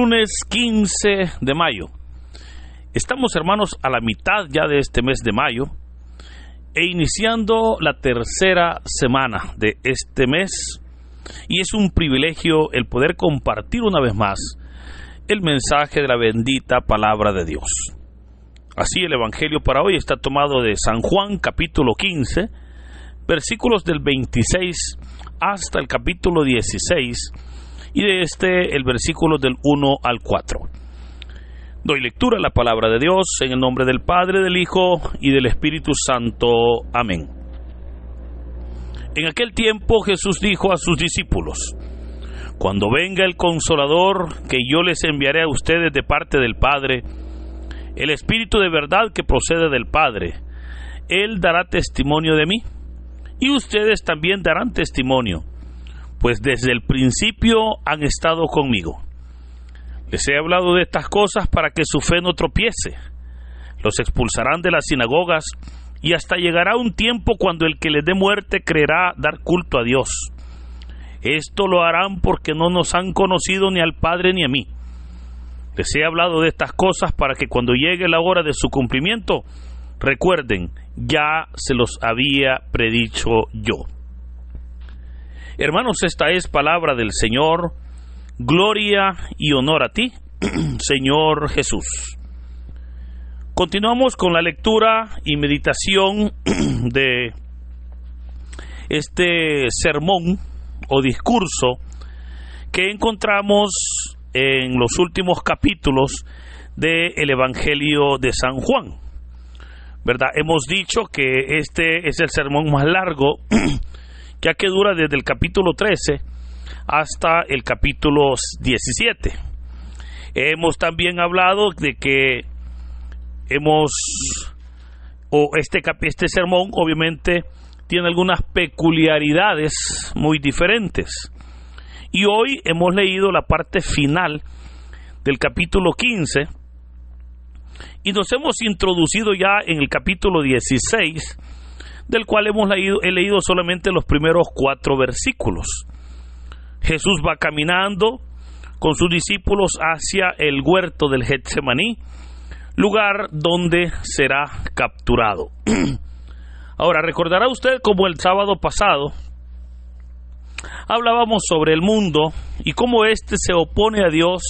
lunes 15 de mayo. Estamos, hermanos, a la mitad ya de este mes de mayo e iniciando la tercera semana de este mes, y es un privilegio el poder compartir una vez más el mensaje de la bendita palabra de Dios. Así, el evangelio para hoy está tomado de San Juan, capítulo 15, versículos del 26 hasta el capítulo 16, y de el versículo del 1 al 4. Doy lectura a la palabra de Dios en el nombre del Padre, del Hijo y del Espíritu Santo. Amén. En aquel tiempo Jesús dijo a sus discípulos: Cuando venga el Consolador, que yo les enviaré a ustedes de parte del Padre, el Espíritu de verdad que procede del Padre, Él dará testimonio de mí, y ustedes también darán testimonio, pues desde el principio han estado conmigo. Les he hablado de estas cosas para que su fe no tropiece. Los expulsarán de las sinagogas, y hasta llegará un tiempo cuando el que les dé muerte creerá dar culto a Dios. Esto lo harán porque no nos han conocido ni al Padre ni a mí. Les he hablado de estas cosas para que cuando llegue la hora de su cumplimiento, recuerden, ya se los había predicho yo. Hermanos, esta es palabra del Señor. Gloria y honor a ti, Señor Jesús. Continuamos con la lectura y meditación de este sermón o discurso que encontramos en los últimos capítulos del Evangelio de San Juan. ¿Verdad? Hemos dicho que este es el sermón más largo, ya que dura desde el capítulo 13 hasta el capítulo 17. Hemos también hablado de que este sermón obviamente tiene algunas peculiaridades muy diferentes. Y hoy hemos leído la parte final del capítulo 15 y nos hemos introducido ya en el capítulo 16, del cual he leído solamente los primeros 4 versículos. Jesús va caminando con sus discípulos hacia el huerto del Getsemaní, lugar donde será capturado. Ahora, recordará usted como el sábado pasado hablábamos sobre el mundo y cómo éste se opone a Dios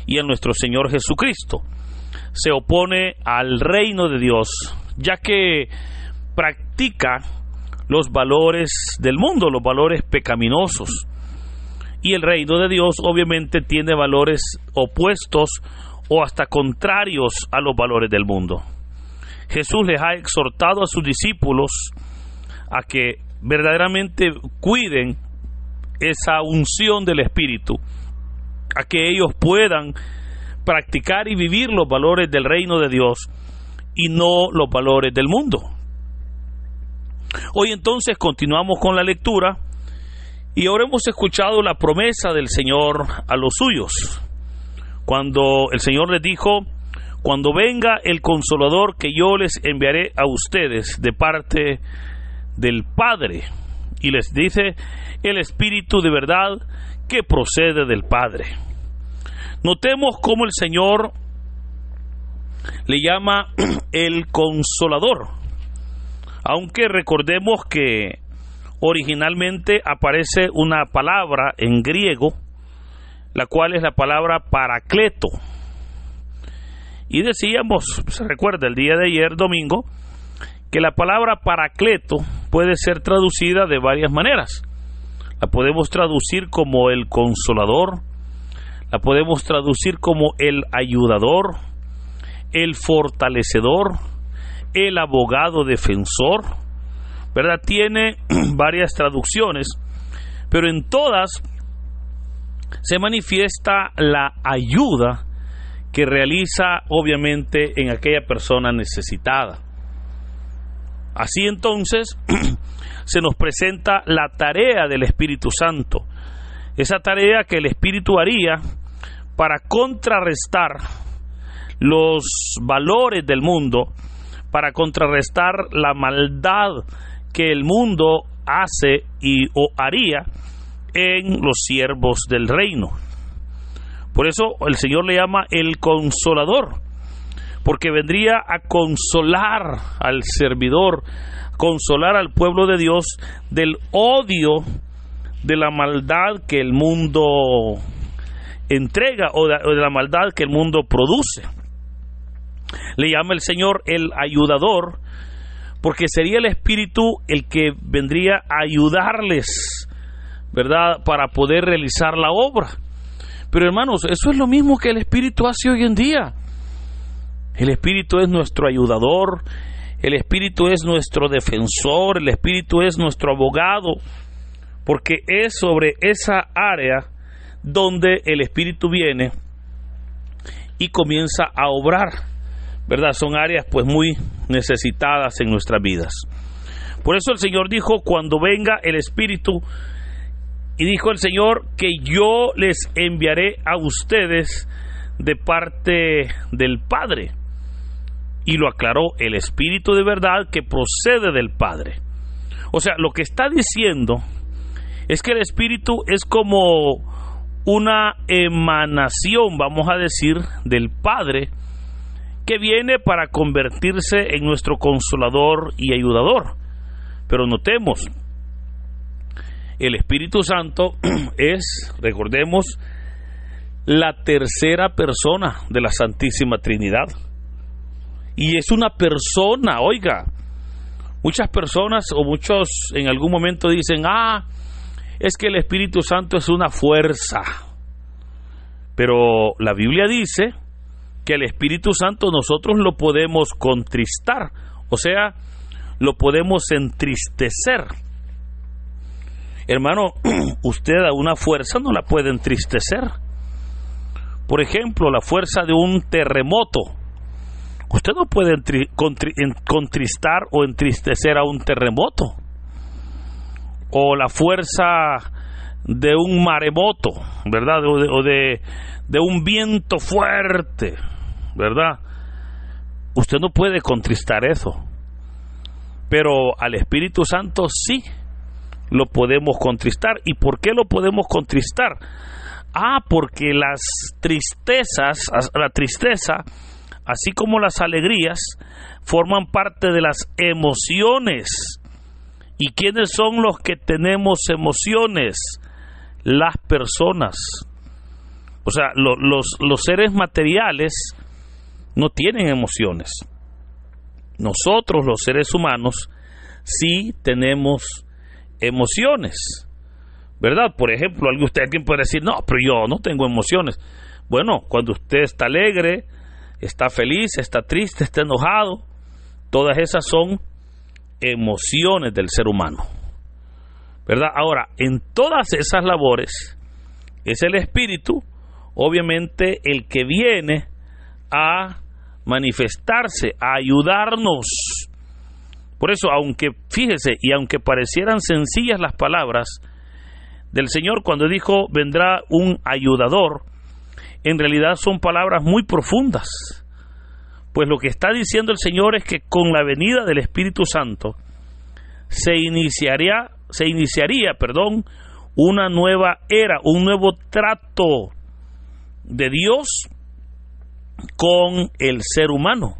y a nuestro Señor Jesucristo. Se opone al reino de Dios, ya que practica los valores del mundo, los valores pecaminosos. Y el reino de Dios obviamente tiene valores opuestos o hasta contrarios a los valores del mundo. Jesús les ha exhortado a sus discípulos a que verdaderamente cuiden esa unción del Espíritu, a que ellos puedan practicar y vivir los valores del reino de Dios y no los valores del mundo. Hoy entonces continuamos con la lectura y ahora hemos escuchado la promesa del Señor a los suyos, cuando el Señor les dijo: cuando venga el Consolador, que yo les enviaré a ustedes de parte del Padre, y les dice: el Espíritu de verdad que procede del Padre. Notemos cómo el Señor le llama el Consolador, aunque recordemos que originalmente aparece una palabra en griego, la cual es la palabra paracleto. Y decíamos, se recuerda el día de ayer, domingo, que la palabra paracleto puede ser traducida de varias maneras. La podemos traducir como el consolador, la podemos traducir como el ayudador, el fortalecedor, el abogado defensor, ¿verdad? Tiene varias traducciones, pero en todas se manifiesta la ayuda que realiza obviamente en aquella persona necesitada. Así entonces se nos presenta la tarea del Espíritu Santo, esa tarea que el Espíritu haría para contrarrestar los valores del mundo, para contrarrestar la maldad que el mundo hace o haría en los siervos del reino. Por eso el Señor le llama el Consolador, porque vendría a consolar al servidor, consolar al pueblo de Dios del odio de la maldad que el mundo entrega o de la maldad que el mundo produce. Le llama el Señor el ayudador, porque sería el Espíritu el que vendría a ayudarles, ¿verdad?, para poder realizar la obra. Pero hermanos, eso es lo mismo que el Espíritu hace hoy en día. El Espíritu es nuestro ayudador, el Espíritu es nuestro defensor, el Espíritu es nuestro abogado, porque es sobre esa área donde el Espíritu viene y comienza a obrar, ¿verdad? Son áreas pues muy necesitadas en nuestras vidas. Por eso el Señor dijo, cuando venga el Espíritu, y dijo el Señor que yo les enviaré a ustedes de parte del Padre. Y lo aclaró, el Espíritu de verdad que procede del Padre. O sea, lo que está diciendo es que el Espíritu es como una emanación, vamos a decir, del Padre, que viene para convertirse en nuestro consolador y ayudador. Pero notemos, el Espíritu Santo es, recordemos, la tercera persona de la Santísima Trinidad. Y es una persona, oiga, muchas personas o muchos en algún momento dicen, es que el Espíritu Santo es una fuerza. Pero la Biblia dice que el Espíritu Santo nosotros lo podemos contristar, o sea, lo podemos entristecer. Hermano, usted a una fuerza no la puede entristecer. Por ejemplo, la fuerza de un terremoto. Usted no puede contristar o entristecer a un terremoto. O la fuerza de un maremoto, ¿verdad? O de un viento fuerte, ¿verdad? Usted no puede contristar eso. Pero al Espíritu Santo sí lo podemos contristar. ¿Y por qué lo podemos contristar? Porque la tristeza, así como las alegrías, forman parte de las emociones. ¿Y quiénes son los que tenemos emociones? Las personas. O sea, los seres materiales no tienen emociones. Nosotros, los seres humanos, sí tenemos emociones, ¿verdad? Por ejemplo, alguien puede decir, no, pero yo no tengo emociones. Bueno, cuando usted está alegre, está feliz, está triste, está enojado, todas esas son emociones del ser humano, ¿verdad? Ahora, en todas esas labores, es el Espíritu, obviamente, el que viene a manifestarse, a ayudarnos. Por eso, aunque, fíjese, y aunque parecieran sencillas las palabras del Señor cuando dijo, vendrá un ayudador, en realidad son palabras muy profundas. Pues lo que está diciendo el Señor es que con la venida del Espíritu Santo se iniciaría, una nueva era, un nuevo trato de Dios con el ser humano.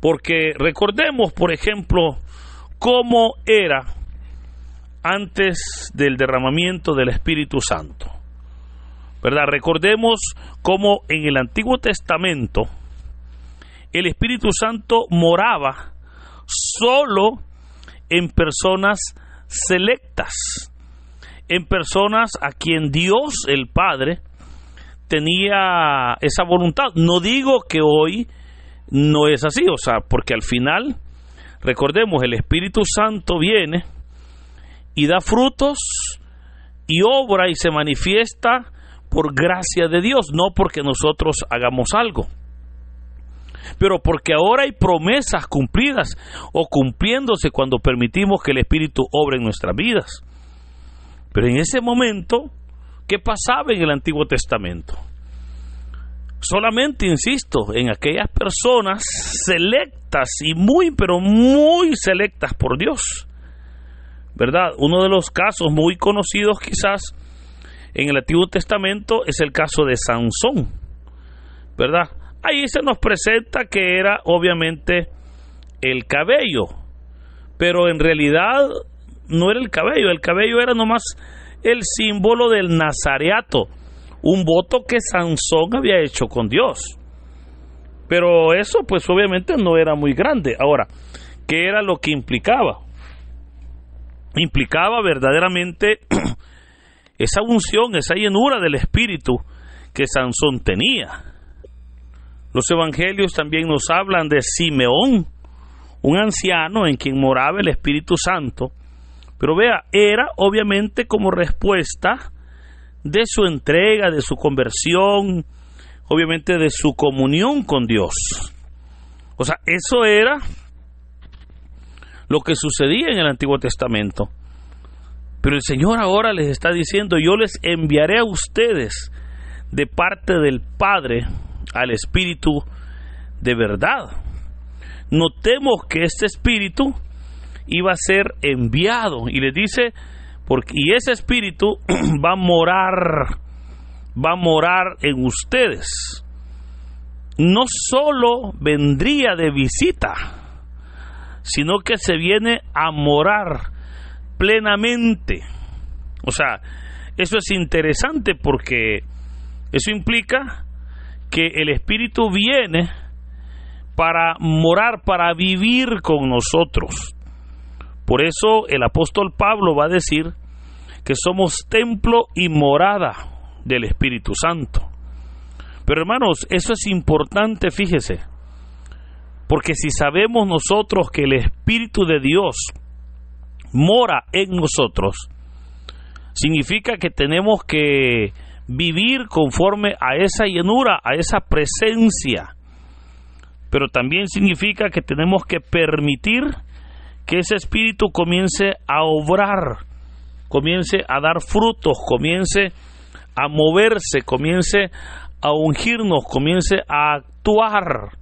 Porque recordemos, por ejemplo, cómo era antes del derramamiento del Espíritu Santo, ¿verdad? Recordemos cómo en el Antiguo Testamento el Espíritu Santo moraba solo en personas selectas, en personas a quien Dios, el Padre, tenía esa voluntad. No digo que hoy no es así, o sea, porque al final, recordemos, el Espíritu Santo viene y da frutos y obra y se manifiesta por gracia de Dios, no porque nosotros hagamos algo, pero porque ahora hay promesas cumplidas o cumpliéndose cuando permitimos que el Espíritu obre en nuestras vidas. Pero en ese momento, ¿qué pasaba en el Antiguo Testamento? Solamente, insisto, en aquellas personas selectas y pero muy selectas por Dios, ¿verdad? Uno de los casos muy conocidos quizás en el Antiguo Testamento es el caso de Sansón, ¿verdad? Ahí se nos presenta que era obviamente el cabello, pero en realidad no era el cabello era nomás el símbolo del nazareato, un voto que Sansón había hecho con Dios. Pero eso pues obviamente no era muy grande. Ahora, ¿qué era lo que implicaba? Implicaba verdaderamente esa unción, esa llenura del Espíritu que Sansón tenía. Los evangelios también nos hablan de Simeón, un anciano en quien moraba el Espíritu Santo, pero vea, era obviamente como respuesta de su entrega, de su conversión, obviamente de su comunión con Dios. O sea, eso era lo que sucedía en el Antiguo Testamento. Pero el Señor ahora les está diciendo: yo les enviaré a ustedes de parte del Padre al Espíritu de verdad. Notemos que este Espíritu iba a ser enviado, y les dice, y ese Espíritu va a morar en ustedes. No solo vendría de visita, sino que se viene a morar plenamente. O sea, eso es interesante porque eso implica que el Espíritu viene para morar, para vivir con nosotros. Por eso el apóstol Pablo va a decir que somos templo y morada del Espíritu Santo. Pero hermanos, eso es importante, fíjese, porque si sabemos nosotros que el Espíritu de Dios mora en nosotros, significa que tenemos que vivir conforme a esa llenura, a esa presencia. Pero también significa que tenemos que permitir que ese Espíritu comience a obrar, comience a dar frutos, comience a moverse, comience a ungirnos, comience a actuar.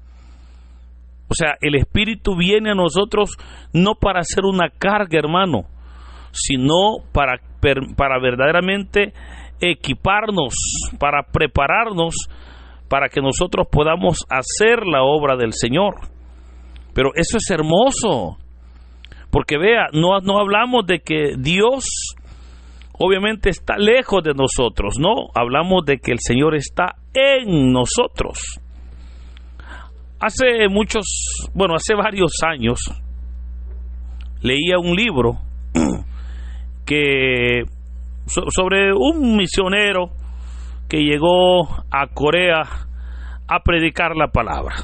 O sea, el Espíritu viene a nosotros no para hacer una carga, hermano, sino para verdaderamente equiparnos, para prepararnos, para que nosotros podamos hacer la obra del Señor. Pero eso es hermoso, porque vea, no hablamos de que Dios obviamente está lejos de nosotros, no, hablamos de que el Señor está en nosotros. Hace varios años leía un libro sobre un misionero que llegó a Corea a predicar la palabra.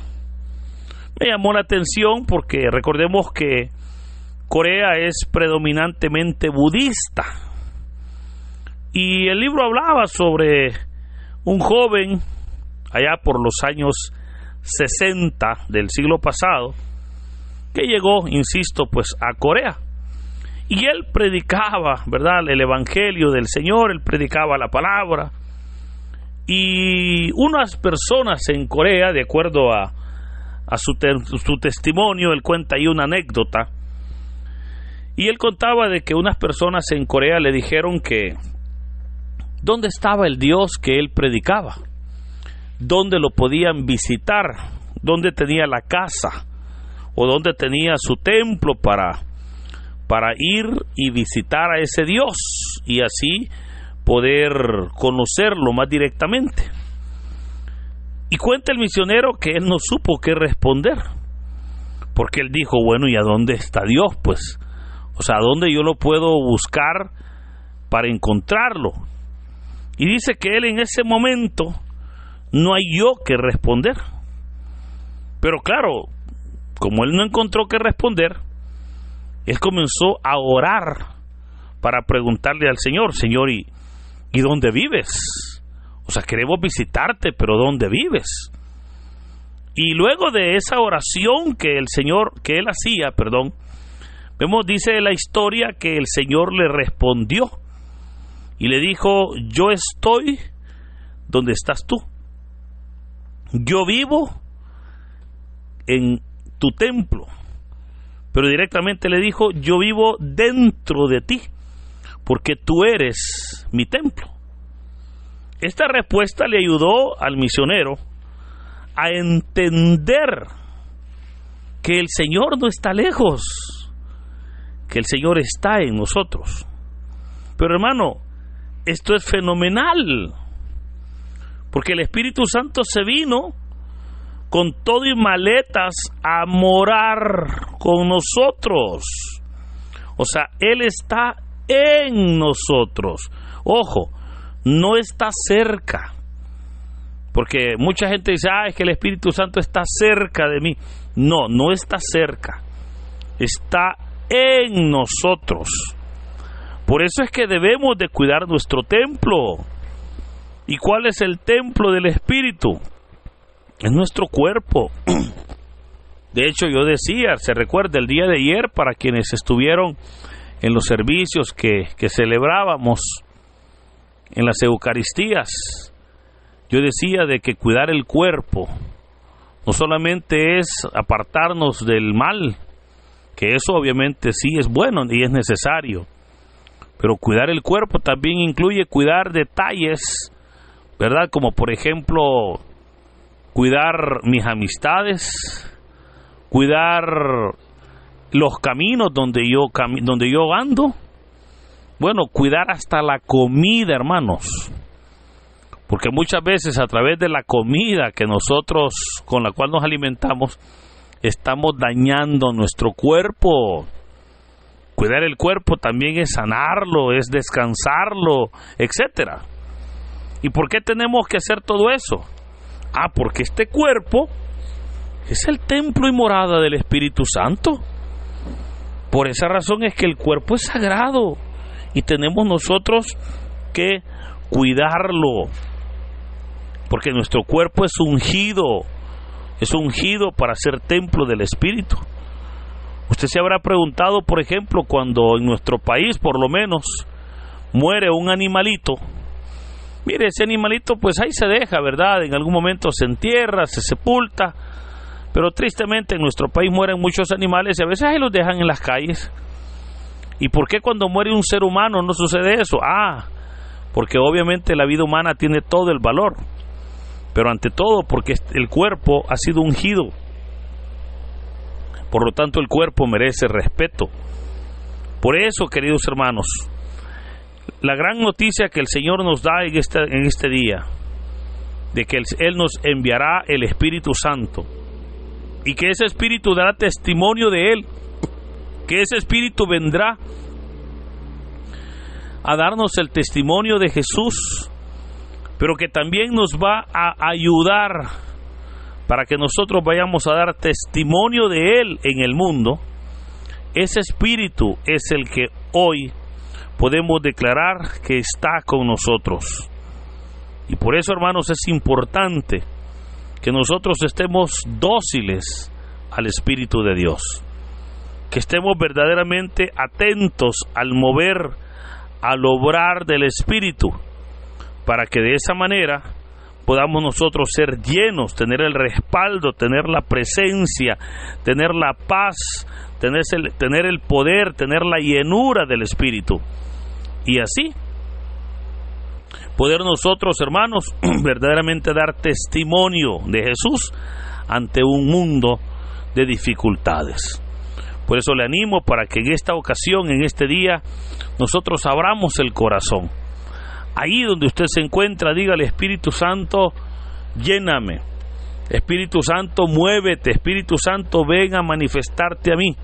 Me llamó la atención porque recordemos que Corea es predominantemente budista. Y el libro hablaba sobre un joven allá por los años 60 del siglo pasado que llegó, insisto, pues a Corea. Y él predicaba, ¿verdad?, el evangelio del Señor, él predicaba la palabra. Y unas personas en Corea, de acuerdo a su testimonio, él cuenta ahí una anécdota. Y él contaba de que unas personas en Corea le dijeron que ¿dónde estaba el Dios que él predicaba? ¿Dónde lo podían visitar? ¿Dónde tenía la casa? ¿O dónde tenía su templo para ir y visitar a ese Dios y así poder conocerlo más directamente? Y cuenta el misionero que él no supo qué responder, porque él dijo, bueno, ¿y a dónde está Dios? Pues, o sea, ¿a dónde yo lo puedo buscar para encontrarlo? Y dice que él en ese momento no halló que responder. Pero claro, como él no encontró que responder, él comenzó a orar para preguntarle al Señor, Señor, ¿y dónde vives? O sea, queremos visitarte, pero ¿dónde vives? Y luego de esa oración que él hacía, dice la historia que el Señor le respondió y le dijo, yo estoy donde estás tú. Yo vivo en tu templo. Pero directamente le dijo, yo vivo dentro de ti, porque tú eres mi templo. Esta respuesta le ayudó al misionero a entender que el Señor no está lejos, que el Señor está en nosotros. Pero hermano, esto es fenomenal, porque el Espíritu Santo se vino con todo y maletas a morar con nosotros. O sea, Él está en nosotros. Ojo, no está cerca, porque mucha gente dice, es que el Espíritu Santo está cerca de mí. No, no está cerca, está en nosotros. Por eso es que debemos de cuidar nuestro templo. ¿Y cuál es el templo del Espíritu? Es nuestro cuerpo. De hecho, yo decía, se recuerda el día de ayer, para quienes estuvieron en los servicios que celebrábamos en las Eucaristías, yo decía de que cuidar el cuerpo no solamente es apartarnos del mal, que eso obviamente sí es bueno y es necesario, pero cuidar el cuerpo también incluye cuidar detalles, ¿verdad? Como por ejemplo, cuidar mis amistades, cuidar los caminos donde yo ando. Bueno, cuidar hasta la comida, hermanos, porque muchas veces a través de la comida que nosotros, con la cual nos alimentamos, estamos dañando nuestro cuerpo. Cuidar el cuerpo también es sanarlo, es descansarlo, etcétera. ¿Y por qué tenemos que hacer todo eso? Porque este cuerpo es el templo y morada del Espíritu Santo. Por esa razón es que el cuerpo es sagrado y tenemos nosotros que cuidarlo, porque nuestro cuerpo es ungido para ser templo del Espíritu. Usted se habrá preguntado, por ejemplo, cuando en nuestro país, por lo menos, muere un animalito. Mire, ese animalito pues ahí se deja, ¿verdad? En algún momento se entierra, se sepulta, pero tristemente en nuestro país mueren muchos animales y a veces ahí los dejan en las calles. ¿Y por qué cuando muere un ser humano no sucede eso? Porque obviamente la vida humana tiene todo el valor, pero ante todo porque el cuerpo ha sido ungido. Por lo tanto, el cuerpo merece respeto. Por eso, queridos hermanos, la gran noticia que el Señor nos da en este día, de que Él nos enviará el Espíritu Santo, y que ese Espíritu dará testimonio de Él, que ese Espíritu vendrá a darnos el testimonio de Jesús, pero que también nos va a ayudar para que nosotros vayamos a dar testimonio de Él en el mundo. Ese Espíritu es el que hoy podemos declarar que está con nosotros. Y por eso, hermanos, es importante que nosotros estemos dóciles al Espíritu de Dios, que estemos verdaderamente atentos al mover, al obrar del Espíritu, para que de esa manera podamos nosotros ser llenos, tener el respaldo, tener la presencia, tener la paz, tener el poder, tener la llenura del Espíritu, y así poder nosotros, hermanos, verdaderamente dar testimonio de Jesús ante un mundo de dificultades. Por eso le animo para que en esta ocasión, en este día, nosotros abramos el corazón. Ahí donde usted se encuentra, dígale: Espíritu Santo, lléname. Espíritu Santo, muévete. Espíritu Santo, ven a manifestarte a mí.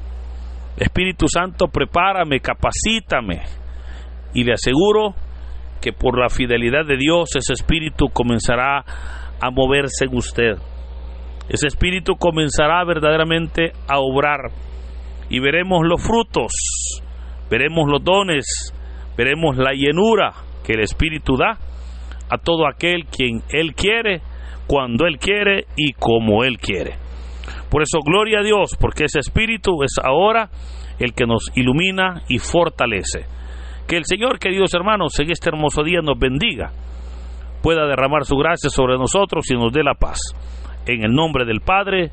Espíritu Santo, prepárame, capacítame. Y le aseguro que por la fidelidad de Dios, ese Espíritu comenzará a moverse en usted. Ese Espíritu comenzará verdaderamente a obrar. Y veremos los frutos, veremos los dones, veremos la llenura que el Espíritu da a todo aquel quien Él quiere, cuando Él quiere y como Él quiere. Por eso, gloria a Dios, porque ese Espíritu es ahora el que nos ilumina y fortalece. Que el Señor, queridos hermanos, en este hermoso día nos bendiga, pueda derramar su gracia sobre nosotros y nos dé la paz. En el nombre del Padre,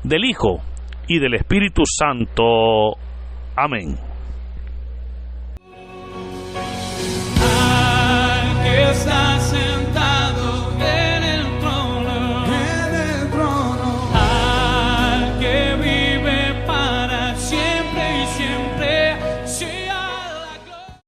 del Hijo y del Espíritu Santo. Amén.